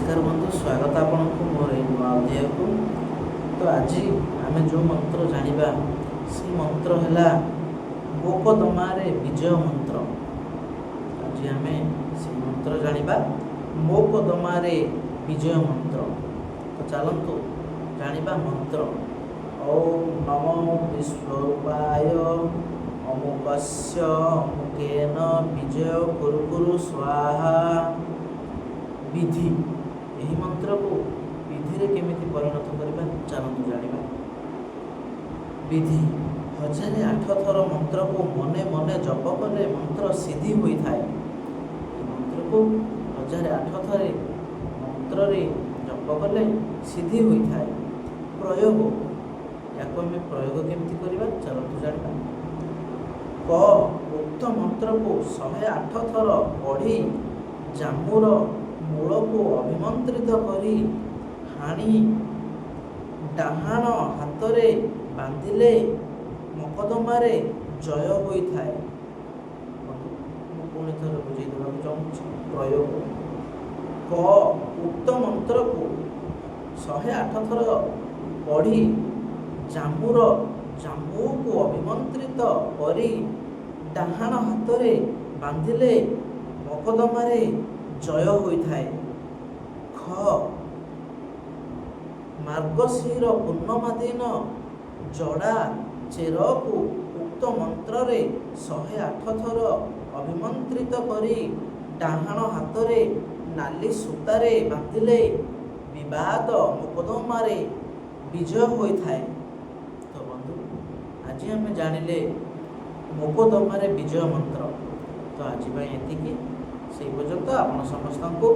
नमस्कार बंधु, स्वागत आपको मोर अध्याय को। तो आज आम जो मंत्र जानिबा से मंत्र है मोकदमारे विजय मंत्र। आज आम से मंत्र जानिबा मोकदमारे विजय मंत्र। तो चलतु जानिबा मंत्र। ओम नमो विश्वरूपाय अमुकस्य अमुकेन विजय कुरु कुरु स्वाहा। विधि यही मंत्र को विधि रे केमिति परिणत करबा चलतु जानिबा। विधि 1008 थर मंत्र को मने मने जप कले मंत्र सिद्धि होई थाए। मंत्र को 1008 थरे मंत्र रे जप कले सिद्धि होई थाए। प्रयोग याको में प्रयोग केमिति करबा चलतु जानिबा। क उक्त मंत्र को 108 थर पढ़ी जामुर मूल को अभिमंत्रित करी हाणी डाहाण हाथरे बांधिले मकदमारे जय होई थाए। पुणी थर बुझे देवाक चाहूँ। प्रयोग क उक्त मंत्र को 108 थर पढ़ी जामू को अभिमंत्रित करी डाहाण हाथरे बांधिले मकदमारे जय होई थाए। ख मार्गशीर पूर्णिमा दिन जड़ा चेर को उक्त मंत्र रे 108 थर अभिमंत्रित करी डाहाण हाथरे नाली सूतारे बांधिले विवाद मोकदमारे विजय होई थाए। तो बंधु आज आम जानिले मोकदमारे विजय मंत्र। तो आज एतिकी से पर्यंत आपण समस्त को